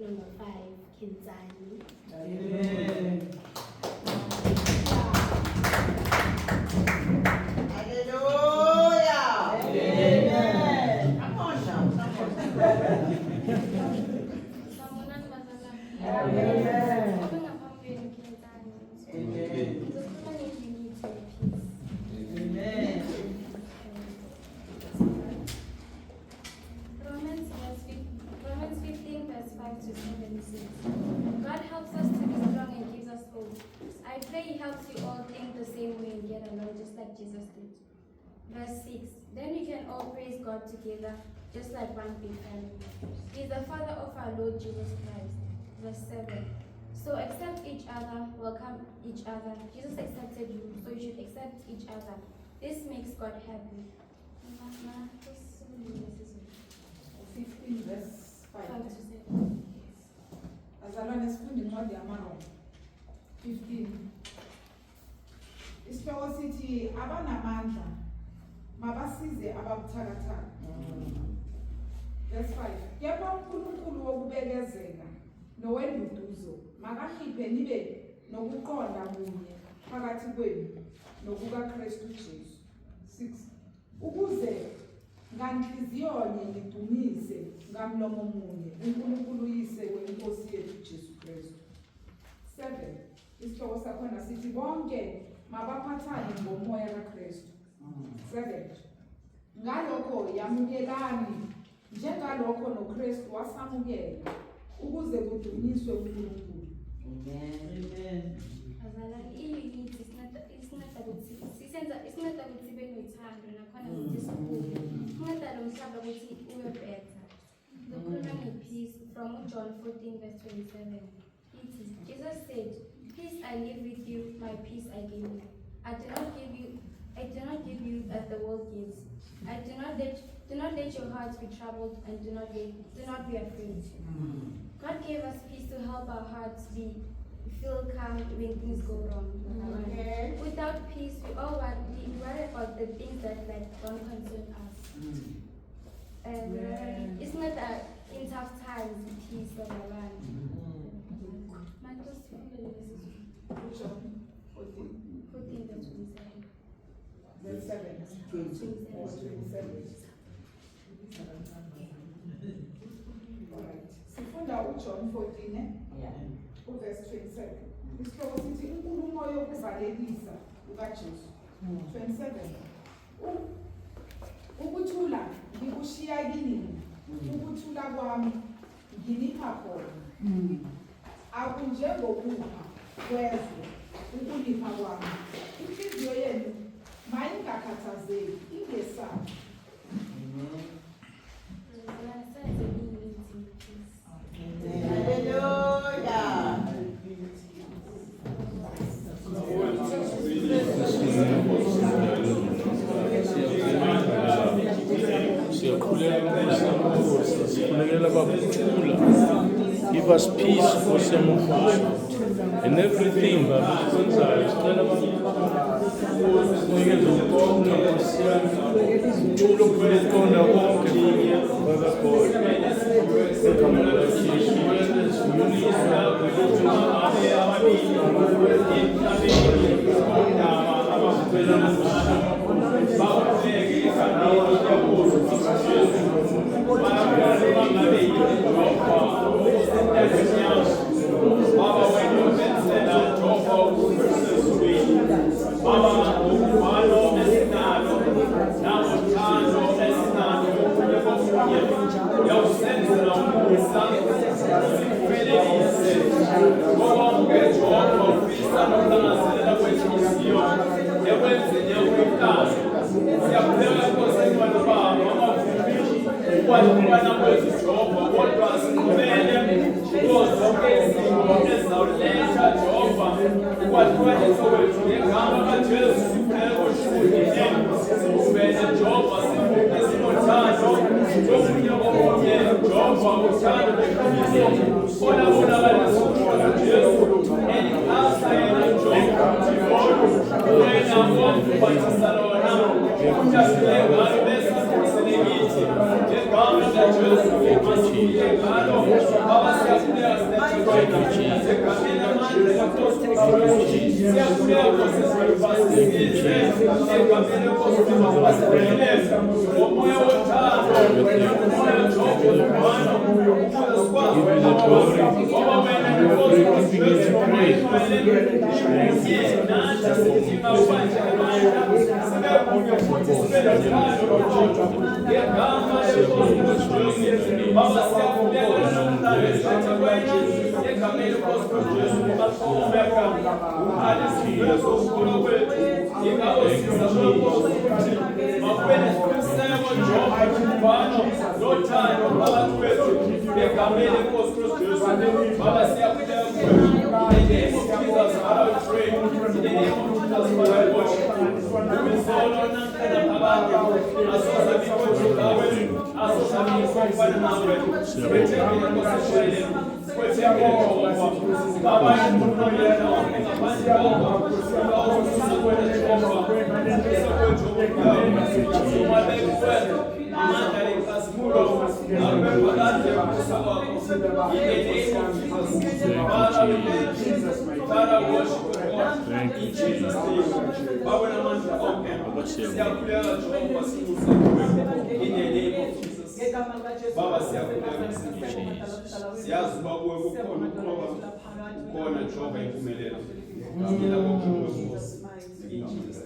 number 5, Kinzani. Amen. Hallelujah. Amen. Come on now. Sanibonani bazalwane. Amen. Ube ngaphambili Kinzani. Amen. Ngizokhuluma nge-unity peace. Amen. Romans 15 verse 5 to 7 says, God helps us to be strong and gives us hope. I pray He helps you all think the same way and get along just like Jesus did. Verse 6, then we can all praise God together just like one big family. He is the Father of our Lord Jesus Christ. Verse 7, so accept each other, welcome each other. Jesus accepted you, so you should accept each other. This makes God happy. 15 verse 5. 5 to 7. Bazalwane sifunde incwadi yamaRoma 15. Isihloko sithi abanamandla mabasize ababuthakathaka. Verse 5. Kepha uNkulunkulu wokubekezela nowenduduzo makakhiphe nibe nokuqonda kunye phakathi kwenu nokukaKristu Jesu. 6. Ukuze nganhliziyonye nidumise ngamlomo munye uNkulunkulu uyise wenkosi yethu Jesu Kristu. 7. Isihloko sakhona sithi bonke mabaphathane ngomoya kaKristu. 7. Ngalokho yamukelani njengalokho noKristu wasamukela ukuze kudunyiswe uNkulunkulu. Amen. Bazalwane, i-unity isinceda ukuthi sibe nothando nakhona sisikhule. Sinceda lo mhlaba ukuthi ube better. Ngizokhuluma nge-peace from John 14 verse 27. It is, Jesus said, peace I leave with you, my peace I give you. I do not give you as the world gives. Do not let your hearts be troubled and do not be afraid. God gave us peace to help our hearts feel calm when things go wrong. Okay. Without peace, we worry about the things that don't concern us. It's not that in tough times, peace of our life. John 14 14 verse 27. verse 7. 27. Alright. Sifunda uJohn 14 verse 27. Isihloko sithi inkulumo yokuvalelisa ukaJesu. 27. Ukuthula ngikushiya kini. Ukuthula kwami nginipha khona. Akunjengokupha kwezwe ukunipha kwami. Inhliziyo yenu mayingakhathazeki ingesabi. Hallelujah. Give us peace for some and everything, Baba In Jesus'